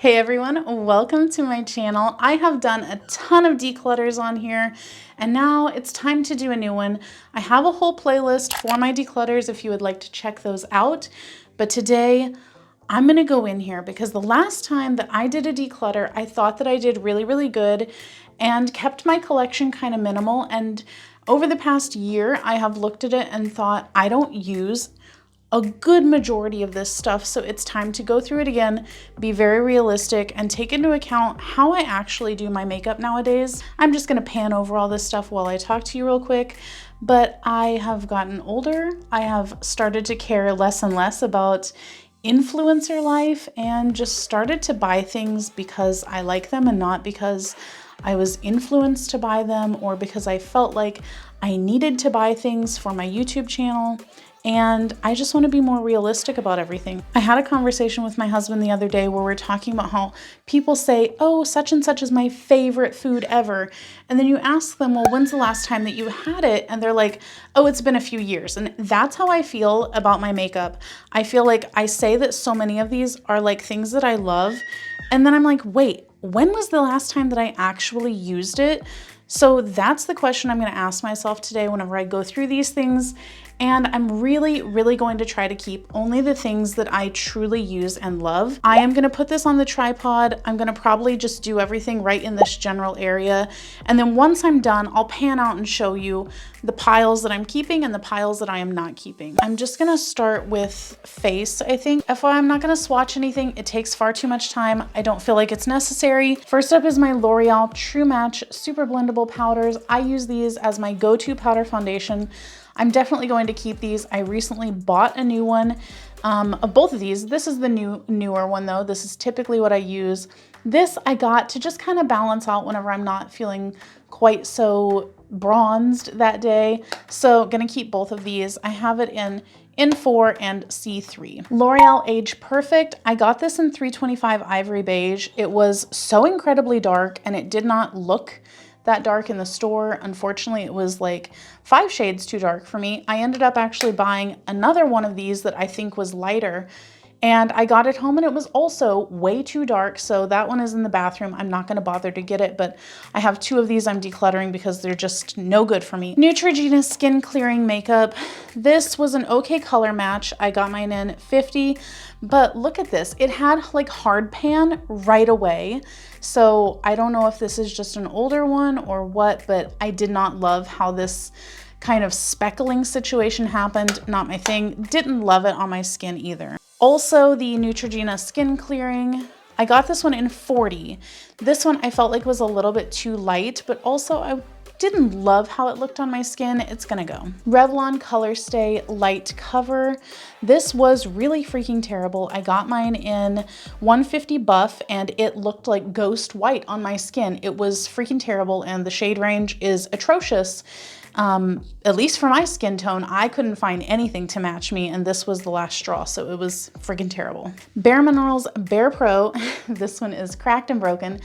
Hey everyone, welcome to my channel. I have done a ton of declutters on here and now it's time to do a new one. I have a whole playlist for my declutters if you would like to check those out. But today I'm gonna go in here because the last time that I did a declutter, I thought that I did really good and kept my collection kind of minimal. And over the past year, I have looked at it and thought I don't use a good majority of this stuff, so it's time to go through it again, be very realistic, and take into account how I actually do my makeup nowadays. I'm just gonna pan over all this stuff while I talk to you real quick, but I have gotten older. I have started to care less and less about influencer life and just started to buy things because I like them and not because I was influenced to buy them or because I felt like I needed to buy things for my YouTube channel. And I just want to be more realistic about everything. I had a conversation with my husband the other day where we're talking about how people say, oh, such and such is my favorite food ever. And then you ask them, well, when's the last time that you had it? And they're like, oh, it's been a few years. And that's how I feel about my makeup. I feel like I say that so many of these are like things that I love. And then I'm like, wait, when was the last time that I actually used it? So that's the question I'm going to ask myself today whenever I go through these things. And I'm really going to try to keep only the things that I truly use and love. I am going to put this on the tripod. I'm going to probably just do everything right in this general area. And then once I'm done, I'll pan out and show you the piles that I'm keeping and the piles that I am not keeping. I'm just going to start with face, I think. FYI, I'm not going to swatch anything. It takes far too much time. I don't feel like it's necessary. First up is my L'Oreal True Match Super Blendable Powders. I use these as my go-to powder foundation. I'm definitely going to keep these. I recently bought a new one of both of these. This is the newer one though. This is typically what I use. This I got to just kind of balance out whenever I'm not feeling quite so bronzed that day. So gonna keep both of these. I have it in N4 and C3. L'Oreal Age Perfect. I got this in 325 Ivory Beige. It was so incredibly dark and it did not look that dark in the store. Unfortunately, it was like 5 shades too dark for me. I ended up actually buying another one of these that I think was lighter, and I got it home and it was also way too dark. So that one is in the bathroom. I'm not going to bother to get it, but I have 2 of these I'm decluttering because they're just no good for me. Neutrogena Skin Clearing Makeup. This was an okay color match. I got mine in 50, but look at this. It had like hard pan right away. So I don't know if this is just an older one or what, but I did not love how this kind of speckling situation happened. Not my thing. Didn't love it on my skin either. Also, the Neutrogena Skin Clearing. I got this one in 40. This one I felt like was a little bit too light, but also I didn't love how it looked on my skin. It's gonna go. Revlon Color Stay Light Cover. This was really freaking terrible. I got mine in 150 Buff and it looked like ghost white on my skin. It was freaking terrible and the shade range is atrocious. At least for my skin tone, I couldn't find anything to match me, and this was the last straw, so it was freaking terrible. Bare Minerals Bare Pro. This one is cracked and broken,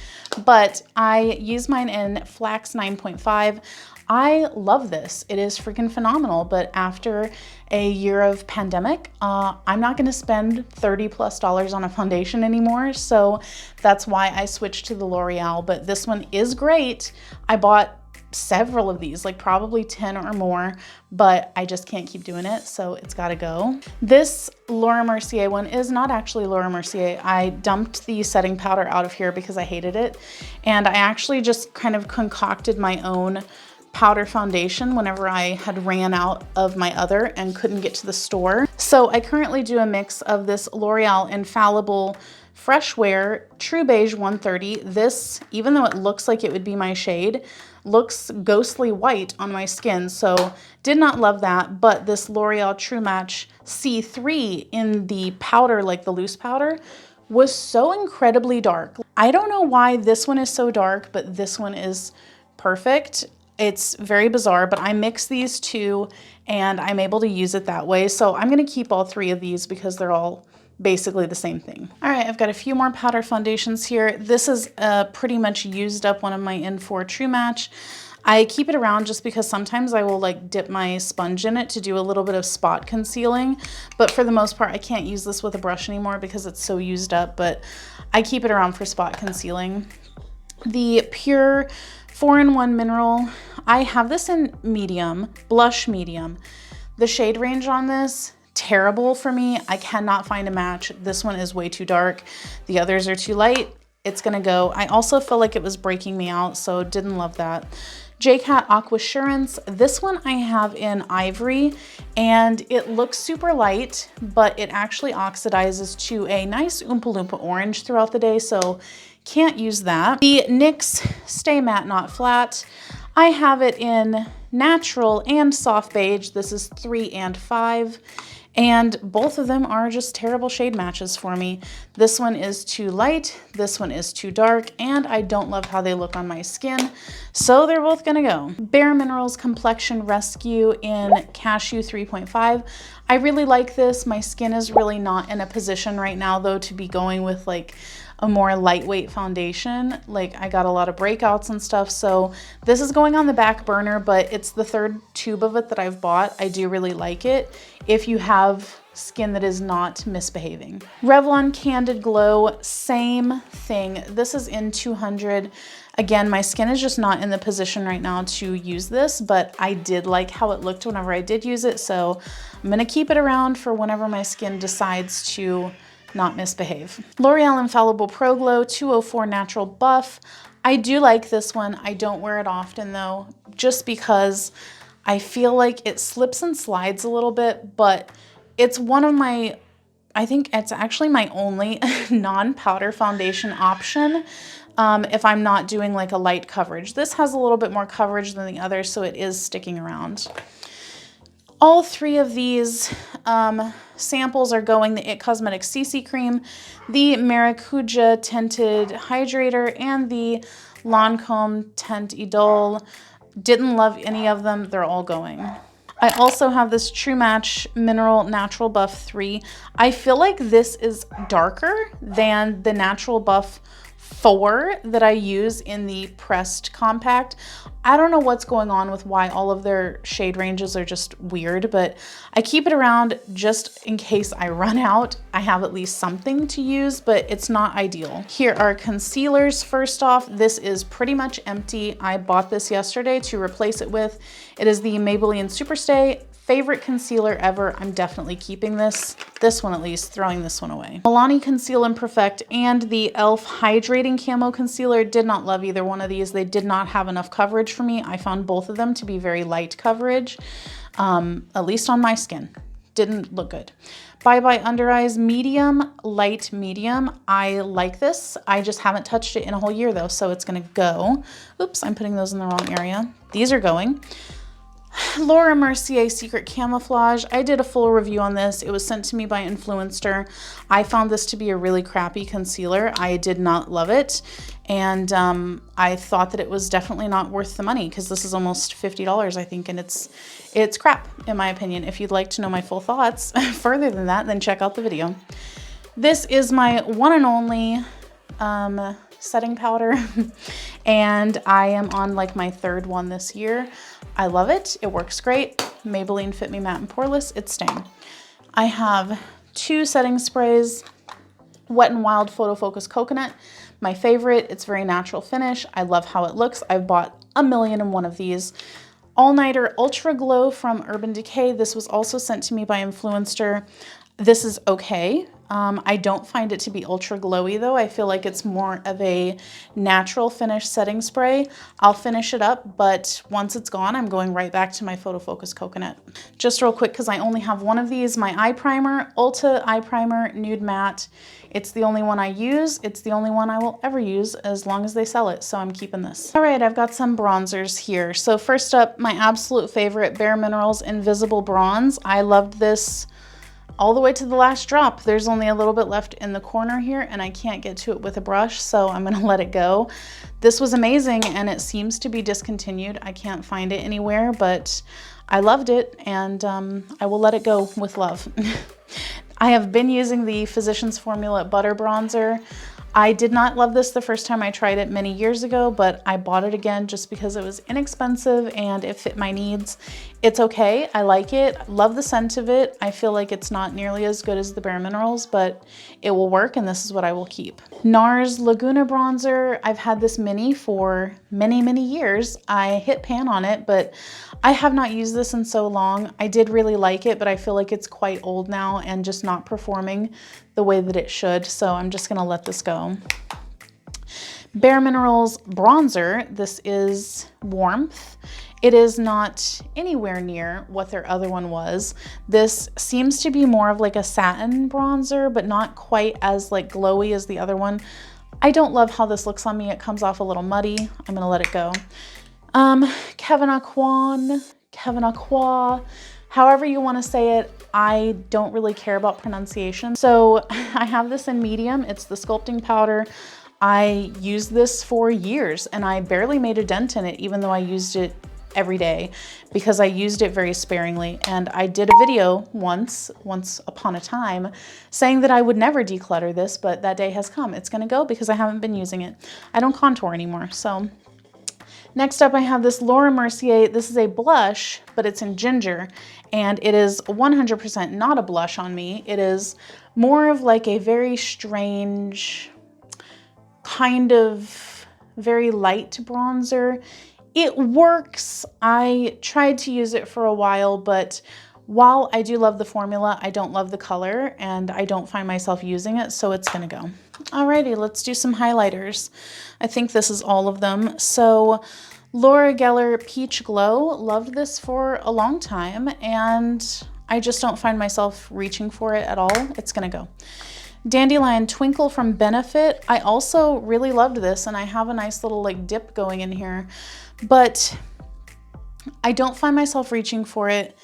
but I use mine in Flax 9.5. I love this. It is freaking phenomenal, but after a year of pandemic, I'm not gonna spend $30+ on a foundation anymore, so that's why I switched to the L'Oreal, but this one is great. I bought several of these, like probably 10 or more, but I just can't keep doing it, so it's gotta go. This Laura Mercier one is not actually Laura Mercier. I dumped the setting powder out of here because I hated it, and I actually just kind of concocted my own powder foundation whenever I had ran out of my other and couldn't get to the store. So I currently do a mix of this L'Oreal Infallible Fresh Wear True Beige 130. This, even though it looks like it would be my shade, looks ghostly white on my skin, so did not love that. But this L'Oreal True Match C3 in the powder, like the loose powder, was so incredibly dark. I don't know why this one is so dark, but this one is perfect. It's very bizarre, but I mix these two and I'm able to use it that way. So I'm gonna keep all 3 of these because they're all basically the same thing. All right, I've got a few more powder foundations here. This is pretty much used up one of my N4 True Match. I keep it around just because sometimes I will like dip my sponge in it to do a little bit of spot concealing, but for the most part I can't use this with a brush anymore because it's so used up, but I keep it around for spot concealing. The Pure 4-in-1 Mineral, I have this in medium, blush medium. The shade range on this, terrible for me. I cannot find a match. This one is way too dark. The others are too light. It's gonna go. I also feel like it was breaking me out, so didn't love that. J-Cat Aquasurance. This one I have in Ivory, and it looks super light, but it actually oxidizes to a nice Oompa Loompa orange throughout the day, so can't use that. The NYX Stay Matte Not Flat. I have it in natural and soft beige. This is 3 and 5. And both of them are just terrible shade matches for me. This one is too light, this one is too dark, and I don't love how they look on my skin. So they're both gonna go. Bare Minerals Complexion Rescue in Cashew 3.5. I really like this. My skin is really not in a position right now though to be going with like a more lightweight foundation. Like I got a lot of breakouts and stuff, so this is going on the back burner, but it's the 3rd tube of it that I've bought. I do really like it if you have skin that is not misbehaving. Revlon Candid Glow, same thing. This is in 200. Again, my skin is just not in the position right now to use this, but I did like how it looked whenever I did use it, so I'm gonna keep it around for whenever my skin decides to not misbehave. L'Oreal Infallible Pro Glow 204 Natural Buff. I do like this one. I don't wear it often though, just because I feel like it slips and slides a little bit, but it's one of my, I think it's actually my only non-powder foundation option if I'm not doing like a light coverage. This has a little bit more coverage than the others, so it is sticking around. All 3 of these samples are going the IT Cosmetics CC Cream, the Maracuja Tinted Hydrator, and the Lancome Teint Idole. Didn't love any of them. They're all going. I also have this True Match Mineral Natural Buff 3. I feel like this is darker than the Natural Buff 4 that I use in the pressed compact. I don't know what's going on with why all of their shade ranges are just weird, but I keep it around just in case I run out. I have at least something to use, but it's not ideal. Here are concealers. First off, this is pretty much empty. I bought this yesterday to replace it with. It is the Maybelline Superstay. Favorite concealer ever. I'm definitely keeping this one at least, throwing this one away. Milani Conceal and Perfect and the e.l.f. Hydrating Camo Concealer. Did not love either one of these. They did not have enough coverage for me. I found both of them to be very light coverage, at least on my skin. Didn't look good. Bye Bye Under Eyes Medium, Light Medium. I like this. I just haven't touched it in a whole year though, so it's gonna go. Oops, I'm putting those in the wrong area. These are going. Laura Mercier Secret Camouflage. I did a full review on this. It was sent to me by Influencer. I found this to be a really crappy concealer. I did not love it. And I thought that it was definitely not worth the money because this is almost $50, I think, and it's crap, in my opinion. If you'd like to know my full thoughts further than that, then check out the video. This is my one and only setting powder and I am on like my 3rd one this year. I love it. It works great. Maybelline Fit Me Matte and Poreless. It's staying. I have 2 setting sprays. Wet n Wild Photo Focus Coconut. My favorite. It's very natural finish. I love how it looks. I've bought 1,000,001 of these. All Nighter Ultra Glow from Urban Decay. This was also sent to me by Influencer. This is okay. I don't find it to be ultra glowy though. I feel like it's more of a natural finish setting spray. I'll finish it up, but once it's gone, I'm going right back to my Photo Focus Coconut. Just real quick, because I only have one of these, my eye primer, Ulta Eye Primer Nude Matte. It's the only one I use. It's the only one I will ever use as long as they sell it, so I'm keeping this. All right, I've got some bronzers here. So first up, my absolute favorite, Bare Minerals Invisible Bronze. I loved this all the way to the last drop. There's only a little bit left in the corner here and I can't get to it with a brush, so I'm gonna let it go. This was amazing and it seems to be discontinued. I can't find it anywhere, but I loved it and I will let it go with love. I have been using the Physicians Formula Butter Bronzer. I did not love this the first time I tried it many years ago, but I bought it again just because it was inexpensive and it fit my needs. It's okay, I like it, love the scent of it. I feel like it's not nearly as good as the Bare Minerals, but it will work and this is what I will keep. NARS Laguna Bronzer, I've had this mini for many, many years. I hit pan on it, but I have not used this in so long. I did really like it, but I feel like it's quite old now and just not performing the way that it should. So I'm just gonna let this go. Bare Minerals Bronzer, this is Warmth. It is not anywhere near what their other one was. This seems to be more of like a satin bronzer, but not quite as like glowy as the other one. I don't love how this looks on me. It comes off a little muddy. I'm gonna let it go. Kevin Aqua, however you want to say it. I don't really care about pronunciation. So I have this in medium. It's the sculpting powder. I used this for years and I barely made a dent in it, even though I used it every day because I used it very sparingly. And I did a video once upon a time saying that I would never declutter this, but that day has come. It's gonna go because I haven't been using it. I don't contour anymore, so. Next up, I have this Laura Mercier. This is a blush, but it's in ginger, and it is 100% not a blush on me. It is more of like a very strange, kind of very light bronzer. It works. I tried to use it for a while, but while I do love the formula, I don't love the color, and I don't find myself using it, so it's gonna go. Alrighty, let's do some highlighters. I think this is all of them. So Laura Geller Peach Glow, loved this for a long time, and I just don't find myself reaching for it at all. It's gonna go. Dandelion Twinkle from Benefit. I also really loved this, and I have a nice little like dip going in here, but I don't find myself reaching for it.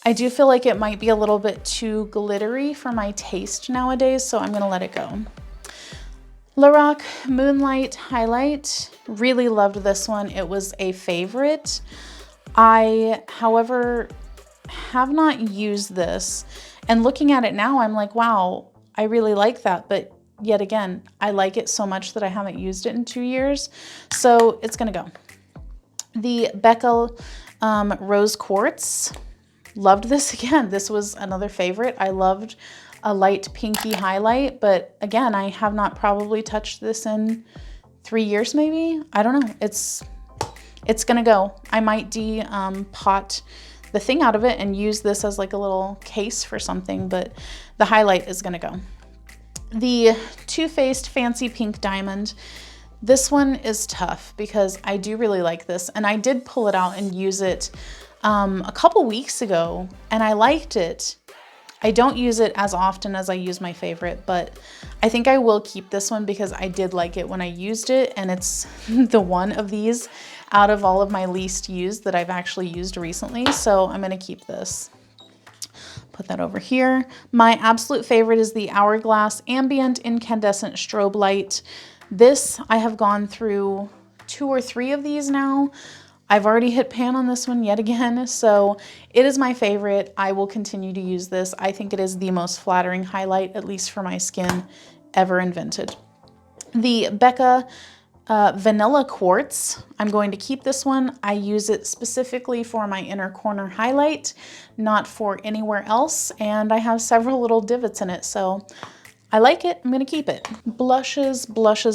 I do feel like it might be a little bit too glittery for my taste nowadays, so I'm gonna let it go. Lorac Moonlight Highlight, really loved this one. It was a favorite. I, however, have not used this, and looking at it now, I'm like, wow, I really like that, but yet again, I like it so much that I haven't used it in 2 years, so it's gonna go. The Becca Rose Quartz, loved this again. This was another favorite. I loved a light pinky highlight, but again, I have not probably touched this in 3 years maybe. I don't know. It's gonna go. I might pot the thing out of it and use this as like a little case for something, but the highlight is gonna go. The Too Faced Fancy Pink Diamond. This one is tough because I do really like this, and I did pull it out and use it a couple weeks ago, and I liked it. I don't use it as often as I use my favorite, but I think I will keep this one because I did like it when I used it, and it's the one of these out of all of my least used that I've actually used recently, so I'm gonna keep this. Put that over here. My absolute favorite is the Hourglass Ambient Incandescent Strobe Light. This, I have gone through 2 or 3 of these now. I've already hit pan on this one yet again, so it is my favorite. I will continue to use this. I think it is the most flattering highlight, at least for my skin, ever invented. The Becca Vanilla Quartz, I'm going to keep this one. I use it specifically for my inner corner highlight, not for anywhere else, and I have several little divots in it, so I like it. I'm gonna keep it. Blushes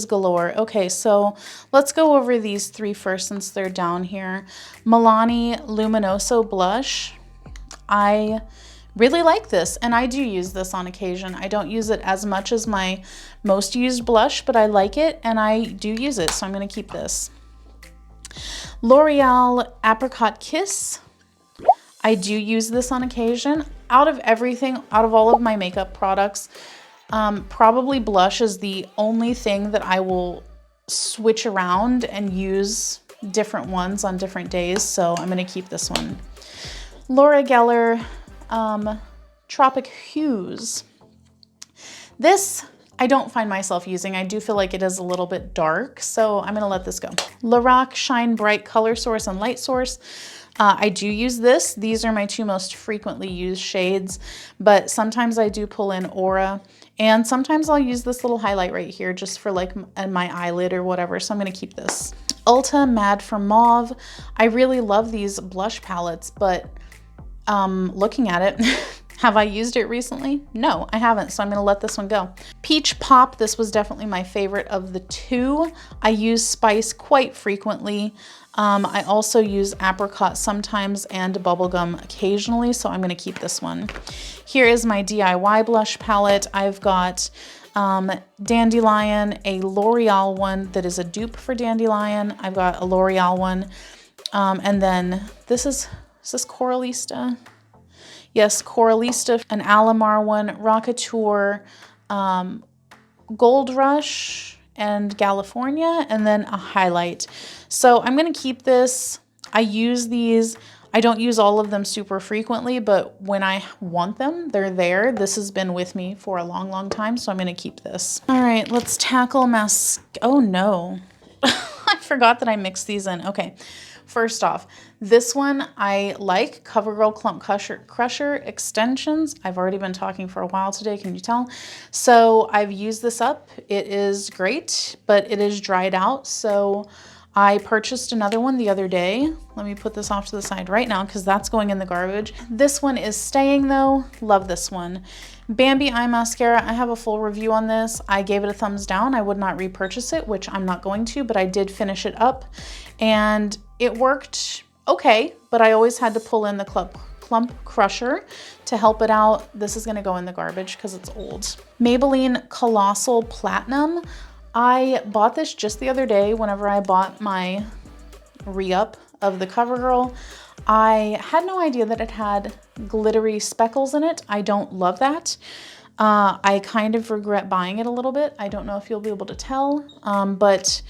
galore. Okay, so let's go over these 3 first since they're down here. Milani Luminoso Blush. I really like this, and I do use this on occasion. I don't use it as much as my most used blush, but I like it, and I do use it, so I'm gonna keep this. L'Oreal Apricot Kiss. I do use this on occasion. Out of everything, out of all of my makeup products, probably blush is the only thing that I will switch around and use different ones on different days, so I'm gonna keep this one. Laura Geller Tropic Hues. This I don't find myself using. I do feel like it is a little bit dark, so I'm gonna let this go. Lorac Shine Bright Color Source and Light Source. I do use this. These are my 2 most frequently used shades, but sometimes I do pull in Aura And sometimes I'll use this little highlight right here just for like my eyelid or whatever. So I'm gonna keep this. Ulta Mad for Mauve. I really love these blush palettes, but looking at it, have I used it recently? No, I haven't, so I'm gonna let this one go. Peach Pop, this was definitely my favorite of the two. I use Spice quite frequently. I also use Apricot sometimes and Bubblegum occasionally, so I'm gonna keep this one. Here is my DIY blush palette. I've got Dandelion, a L'Oreal one that is a dupe for Dandelion. I've got a L'Oreal one, and then this is this Coralista? Yes, Coralista, an Alamar one, Rockateur, Gold Rush, and California, and then a highlight. So I'm gonna keep this. I use these. I don't use all of them super frequently, but when I want them, they're there. This has been with me for a long, long time, so I'm gonna keep this. All right, let's tackle oh no. I forgot that I mixed these in. Okay. First off, this one I like, CoverGirl Clump Crusher Extensions. I've already been talking for a while today, can you tell? So I've used this up. It is great, but it is dried out. So I purchased another one the other day. Let me put this off to the side right now because that's going in the garbage. This one is staying though. Love this one. Bambi Eye Mascara, I have a full review on this. I gave it a thumbs down. I would not repurchase it, which I'm not going to, but I did finish it up and it worked okay, but I always had to pull in the Clump Crusher to help it out. This is gonna go in the garbage because it's old. Maybelline Colossal Platinum. I bought this just the other day whenever I bought my re-up of the CoverGirl. I had no idea that it had glittery speckles in it. I don't love that. I kind of regret buying it a little bit. I don't know if you'll be able to tell, but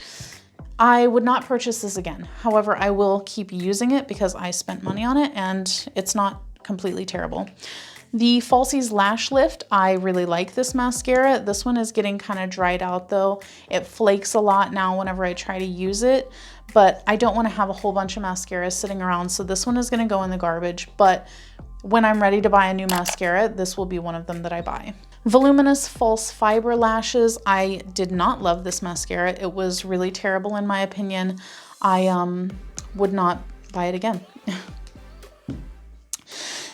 I would not purchase this again. However, I will keep using it because I spent money on it and it's not completely terrible. The Falsies Lash Lift, I really like this mascara. This one is getting kind of dried out though. It flakes a lot now whenever I try to use it, but I don't want to have a whole bunch of mascaras sitting around. So this one is going to go in the garbage, but when I'm ready to buy a new mascara, this will be one of them that I buy. Voluminous False Fiber Lashes. I did not love this mascara. It was really terrible in my opinion. I would not buy it again.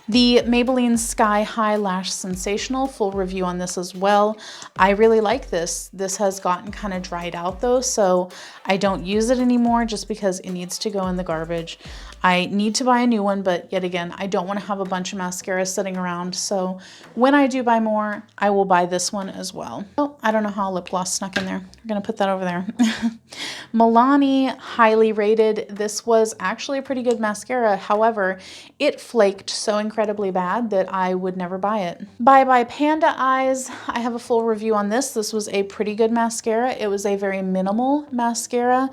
The Maybelline Sky High Lash Sensational, full review on this as well. I really like this. This has gotten kind of dried out though, so I don't use it anymore just because it needs to go in the garbage. I need to buy a new one, but yet again, I don't want to have a bunch of mascaras sitting around. So when I do buy more, I will buy this one as well. Oh, I don't know how lip gloss snuck in there. We're going to put that over there. Milani Highly Rated. This was actually a pretty good mascara. However, it flaked so incredibly bad that I would never buy it. Bye Bye Panda Eyes. I have a full review on this. This was a pretty good mascara. It was a very minimal mascara.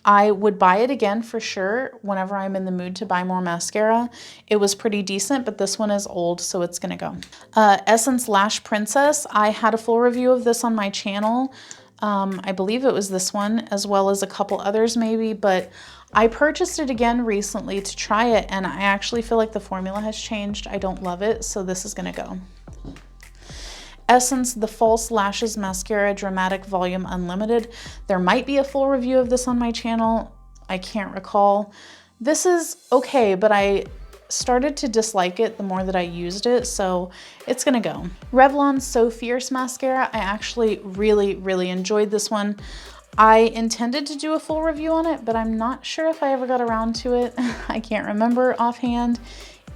I would buy it again for sure whenever I'm in the mood to buy more mascara. It was pretty decent, but this one is old, so it's gonna go. Essence Lash Princess. I had a full review of this on my channel. I believe it was this one, as well as a couple others maybe, but I purchased it again recently to try it, and I actually feel like the formula has changed. I don't love it, so this is gonna go. Essence The False Lashes Mascara Dramatic Volume Unlimited. There might be a full review of this on my channel. I can't recall. This is okay, but I started to dislike it the more that I used it, so it's gonna go. Revlon So Fierce Mascara. I actually really enjoyed this one. I intended to do a full review on it, but I'm not sure if I ever got around to it. I can't remember offhand.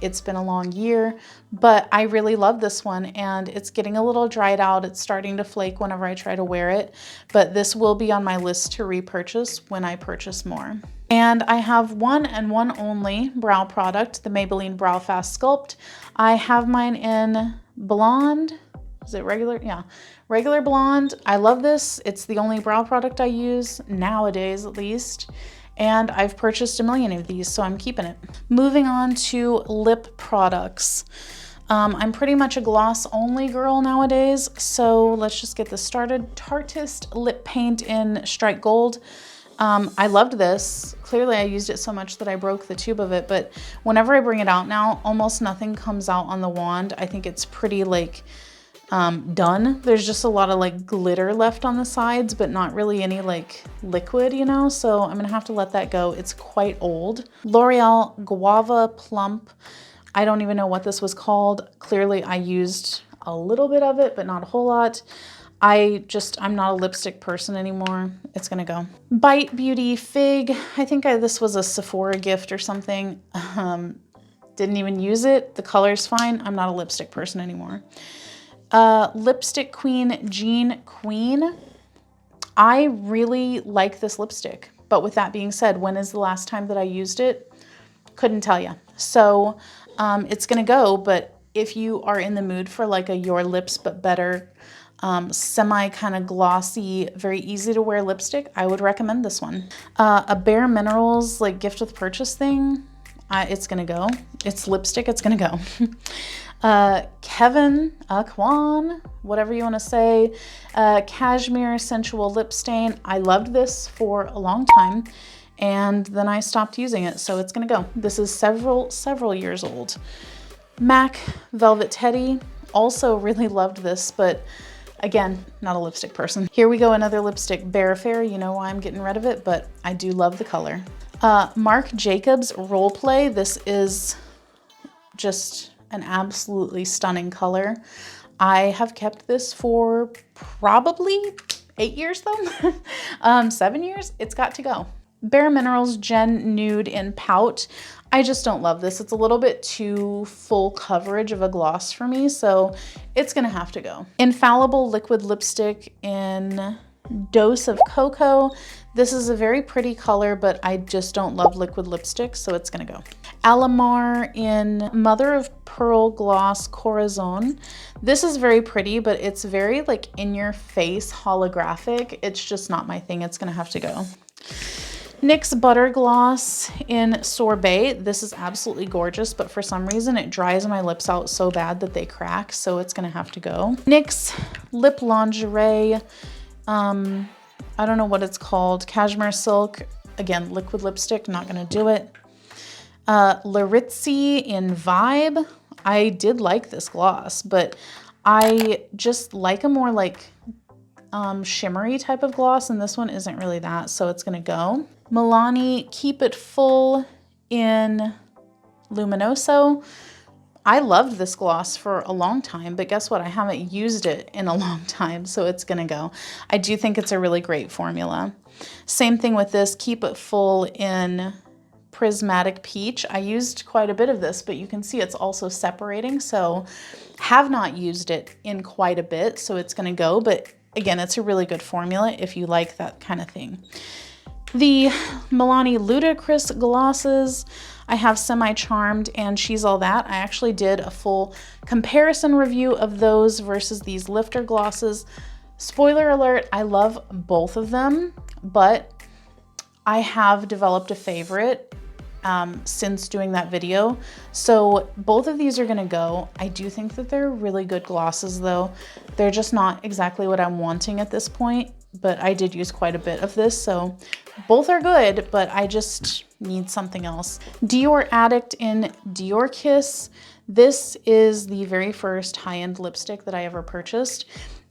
It's been a long year, but I really love this one and it's getting a little dried out. It's starting to flake whenever I try to wear it, but this will be on my list to repurchase when I purchase more. And I have one and one only brow product, the Maybelline Brow Fast Sculpt. I have mine in blonde. Is it regular? Yeah, regular blonde. I love this. It's the only brow product I use nowadays, at least. And I've purchased a million of these, so I'm keeping it. Moving on to lip products. I'm pretty much a gloss only girl nowadays, so let's just get this started. Tarteist Lip Paint in Strike Gold. I loved this. Clearly I used it so much that I broke the tube of it, but whenever I bring it out now, almost nothing comes out on the wand. I think it's pretty like done. There's just a lot of like glitter left on the sides, but not really any like liquid, you know? So I'm gonna have to let that go. It's quite old. L'Oreal Guava Plump. I don't even know what this was called. Clearly I used a little bit of it, but not a whole lot. I'm not a lipstick person anymore. It's gonna go. Bite Beauty Fig. I think this was a Sephora gift or something. Didn't even use it. The color's fine. I'm not a lipstick person anymore. Lipstick Queen Jean Queen. I really like this lipstick, but with that being said, when is the last time that I used it? Couldn't tell you. So it's gonna go, but if you are in the mood for like a Your Lips But Better semi kind of glossy, very easy to wear lipstick, I would recommend this one. A Bare Minerals like gift with purchase thing, it's gonna go. It's lipstick, it's gonna go. Kwan, whatever you want to say, Cashmere Sensual Lip Stain. I loved this for a long time and then I stopped using it, so it's gonna go. This is several years old. MAC Velvet Teddy, also really loved this, but again, not a lipstick person. Here we go, another lipstick, Bare Affair. You know why I'm getting rid of it, but I do love the color. Marc Jacobs Role Play. This is just an absolutely stunning color. I have kept this for probably 8 years though. 7 years, it's got to go. Bare Minerals Gen Nude in Pout. I just don't love this. It's a little bit too full coverage of a gloss for me, so it's gonna have to go. Infallible Liquid Lipstick in Dose of Cocoa. This is a very pretty color, but I just don't love liquid lipstick, so it's gonna go. Alamar in Mother of Pearl Gloss Corazon. This is very pretty, but it's very like in your face holographic. It's just not my thing. It's gonna have to go. NYX Butter Gloss in Sorbet. This is absolutely gorgeous, but for some reason it dries my lips out so bad that they crack, so it's gonna have to go. NYX Lip Lingerie. I don't know what it's called. Cashmere Silk. Again, liquid lipstick, not gonna do it. Laritzi in Vibe. I did like this gloss, but I just like a more like shimmery type of gloss, and this one isn't really that, so it's gonna go. Milani Keep It Full in Luminoso. I loved this gloss for a long time, but guess what? I haven't used it in a long time, so it's gonna go. I do think it's a really great formula. Same thing with this, Keep It Full in Prismatic Peach. I used quite a bit of this, but you can see it's also separating, so have not used it in quite a bit, so it's gonna go, but again, it's a really good formula if you like that kind of thing. The Milani Ludicrous glosses, I have Semi Charmed and She's All That. I actually did a full comparison review of those versus these lifter glosses. Spoiler alert, I love both of them, but I have developed a favorite since doing that video. So both of these are gonna go. I do think that they're really good glosses though. They're just not exactly what I'm wanting at this point, but I did use quite a bit of this, so both are good, but I just need something else. Dior Addict in Dior Kiss. This is the very first high-end lipstick that I ever purchased.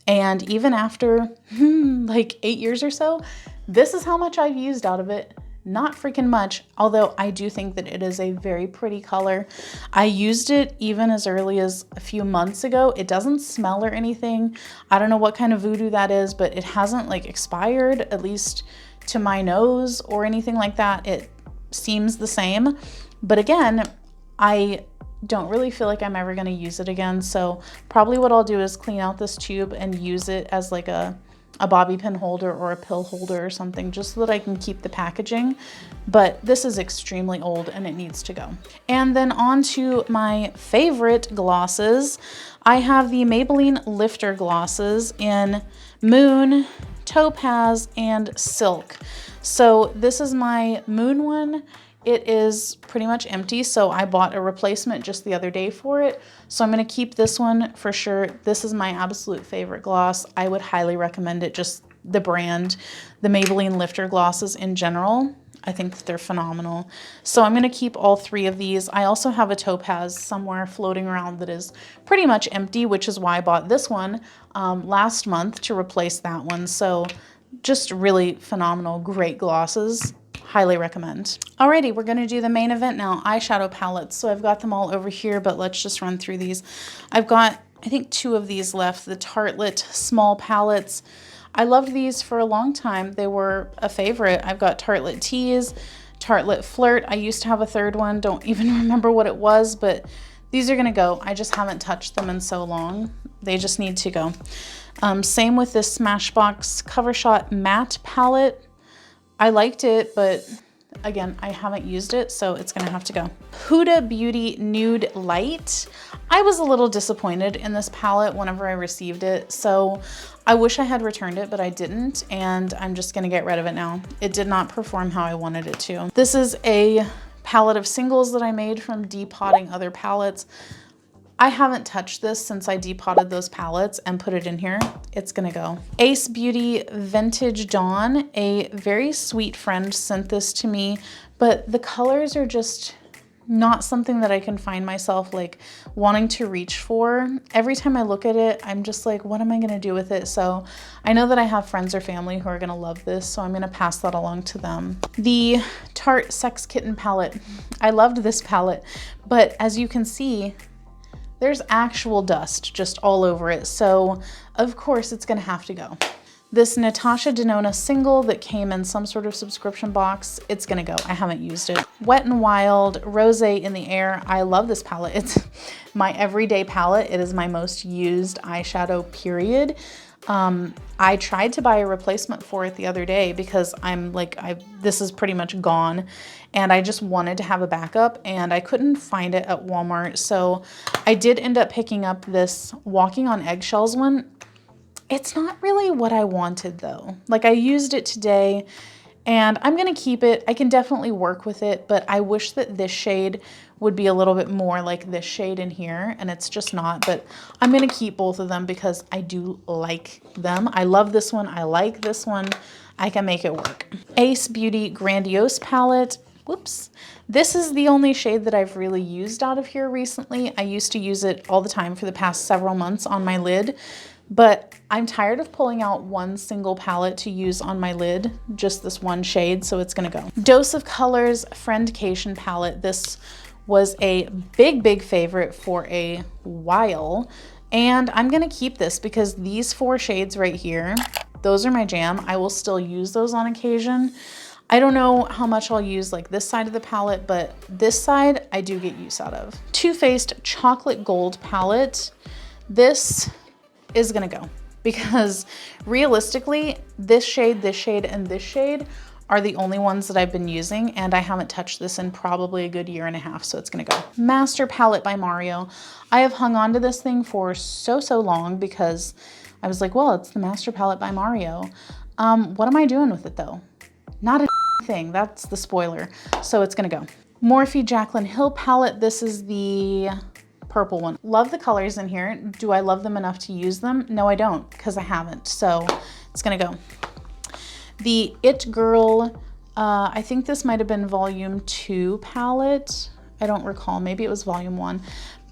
And even after like 8 years or so, this is how much I've used out of it. Not freaking much, although I do think that it is a very pretty color. I used it even as early as a few months ago. It doesn't smell or anything. I don't know what kind of voodoo that is, but it hasn't like expired, at least to my nose or anything like that. It seems the same, but again, I don't really feel like I'm ever gonna use it again. So probably what I'll do is clean out this tube and use it as like a bobby pin holder or a pill holder or something, just so that I can keep the packaging. But this is extremely old and it needs to go. And then on to my favorite glosses. I have the Maybelline Lifter glosses in Moon, Topaz, and Silk. So this is my Moon one. It is pretty much empty, so I bought a replacement just the other day for it. So I'm gonna keep this one for sure. This is my absolute favorite gloss. I would highly recommend it, just the brand, the Maybelline Lifter glosses in general. I think that they're phenomenal. So I'm going to keep all 3 of these. I also have a topaz somewhere floating around that is pretty much empty, which is why I bought this one last month to replace that one. So just really phenomenal, great glosses. Highly recommend. Alrighty, we're going to do the main event now, eyeshadow palettes. So I've got them all over here, but let's just run through these. I've got, I think, 2 of these left, the Tartelette small palettes. I loved these for a long time. They were a favorite. I've got Tartelette Tease, Tartelette Flirt. I used to have a 3rd one. Don't even remember what it was, but these are going to go. I just haven't touched them in so long. They just need to go. Same with this Smashbox Cover Shot matte palette. I liked it, but again, I haven't used it, so it's gonna have to go. Huda Beauty Nude Light. I was a little disappointed in this palette whenever I received it, so I wish I had returned it, but I didn't, and I'm just gonna get rid of it now. It did not perform how I wanted it to. This is a palette of singles that I made from depotting other palettes. I haven't touched this since I depotted those palettes and put it in here. It's gonna go. Ace Beauty Vintage Dawn. A very sweet friend sent this to me, but the colors are just not something that I can find myself like wanting to reach for. Every time I look at it, I'm just like, what am I gonna do with it? So I know that I have friends or family who are gonna love this, so I'm gonna pass that along to them. The Tarte Sex Kitten palette. I loved this palette, but as you can see, there's actual dust just all over it, so of course it's gonna have to go. This Natasha Denona single that came in some sort of subscription box, it's gonna go. I haven't used it. Wet n Wild Rosé in the Air. I love this palette. It's my everyday palette. It is my most used eyeshadow, period. I tried to buy a replacement for it the other day because I'm like, this is pretty much gone, and I just wanted to have a backup, and I couldn't find it at Walmart. So I did end up picking up this Walking on Eggshells one. It's not really what I wanted though. Like, I used it today and I'm gonna keep it. I can definitely work with it, but I wish that this shade would be a little bit more like this shade in here, and it's just not. But I'm gonna keep both of them because I do like them. I love this one, I like this one. I can make it work. Ace Beauty Grandiose palette. Whoops. This is the only shade that I've really used out of here recently. I used to use it all the time for the past several months on my lid, but I'm tired of pulling out one single palette to use on my lid, just this one shade, so it's gonna go. Dose of Colors Friendcation palette. This was a big favorite for a while, and I'm gonna keep this because these 4 shades right here, those are my jam. I will still use those on occasion. I don't know how much I'll use like this side of the palette, but this side I do get use out of. Too Faced Chocolate Gold palette. This is gonna go because realistically, this shade, and this shade are the only ones that I've been using, and I haven't touched this in probably a good 1.5 years, so it's gonna go. Master Palette by Mario. I have hung on to this thing for so long because I was like, well, it's the Master Palette by Mario. What am I doing with it though? Not a thing, that's the spoiler. So it's gonna go. Morphe Jaclyn Hill palette. This is the purple one. Love the colors in here. Do I love them enough to use them? No, I don't, because I haven't. So it's gonna go. The It Girl, I think this might have been volume 2 palette. I don't recall, maybe it was volume 1,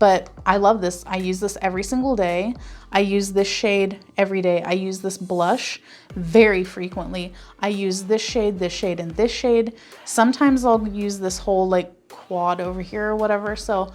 but I love this. I use this every single day. I use this shade every day. I use this blush very frequently. I use this shade, and this shade. Sometimes I'll use this whole like quad over here or whatever. So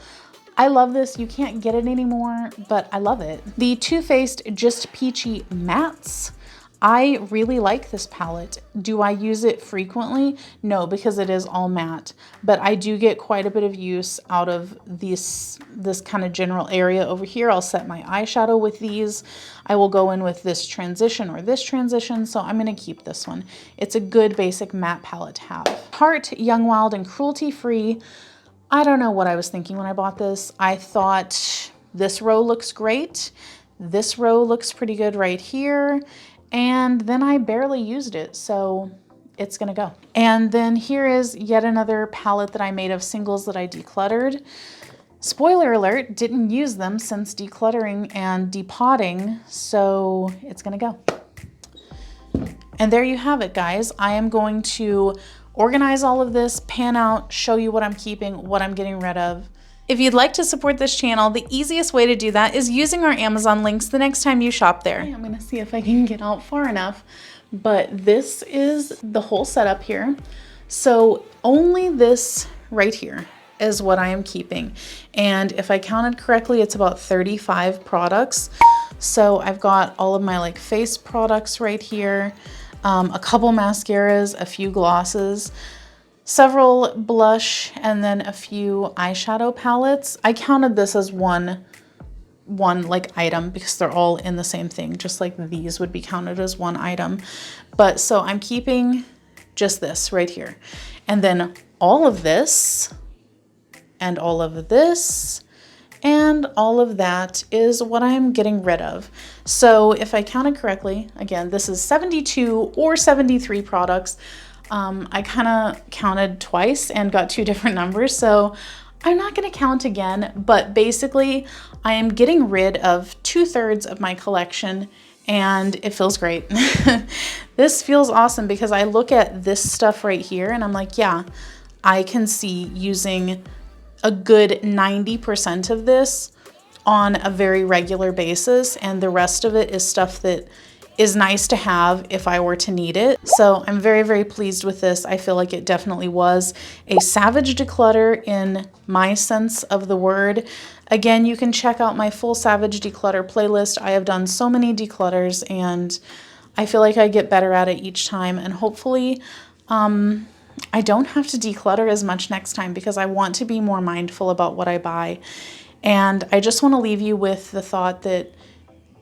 I love this. You can't get it anymore, but I love it. The Too Faced Just Peachy Mattes. I really like this palette. Do I use it frequently? No, because it is all matte, but I do get quite a bit of use out of this kind of general area over here. I'll set my eyeshadow with these. I will go in with this transition or this transition, so I'm gonna keep this one. It's a good basic matte palette to have. Tarte Young Wild and Cruelty Free. I don't know what I was thinking when I bought this. I thought this row looks great. This row looks pretty good right here. And then I barely used it, so it's gonna go. And then here is yet another palette that I made of singles that I decluttered. Spoiler alert, didn't use them since decluttering and depotting, so it's gonna go. And there you have it, guys. I am going to organize all of this, pan out, show you what I'm keeping, what I'm getting rid of. If you'd like to support this channel, the easiest way to do that is using our Amazon links the next time you shop there. I'm gonna see if I can get out far enough, but this is the whole setup here. So only this right here is what I am keeping. And if I counted correctly, it's about 35 products. So I've got all of my like face products right here, a couple mascaras, a few glosses, several blush, and then a few eyeshadow palettes. I counted this as one like item because they're all in the same thing, just like these would be counted as one item. But so I'm keeping just this right here. And then all of this and all of this and all of that is what I'm getting rid of. So if I counted correctly, again, this is 72 or 73 products. I kind of counted twice and got two different numbers, so I'm not going to count again, but basically I am getting rid of 2/3 of my collection and it feels great. This feels awesome because I look at this stuff right here and I'm like, yeah, I can see using a good 90% of this on a very regular basis, and the rest of it is stuff that is nice to have if I were to need it. So I'm very, very pleased with this. I feel like it definitely was a Savage Declutter in my sense of the word. Again, you can check out my full Savage Declutter playlist. I have done so many declutters and I feel like I get better at it each time, and hopefully I don't have to declutter as much next time because I want to be more mindful about what I buy. And I just want to leave you with the thought that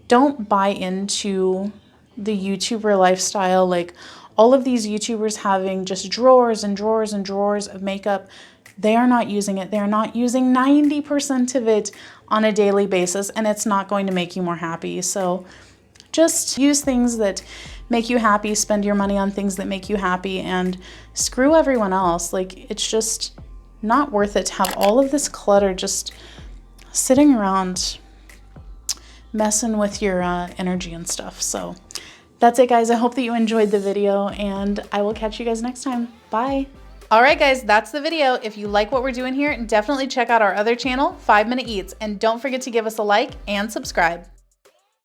don't buy into the YouTuber lifestyle, like all of these YouTubers having just drawers and drawers and drawers of makeup. They are not using it. They're not using 90% of it on a daily basis, and it's not going to make you more happy. So just use things that make you happy, spend your money on things that make you happy, and screw everyone else. Like, it's just not worth it to have all of this clutter just sitting around messing with your energy and stuff. So that's it, guys. I hope that you enjoyed the video, and I will catch you guys next time. Bye. All right, guys, that's the video. If you like what we're doing here, definitely check out our other channel, 5 Minute Eats, and don't forget to give us a like and subscribe.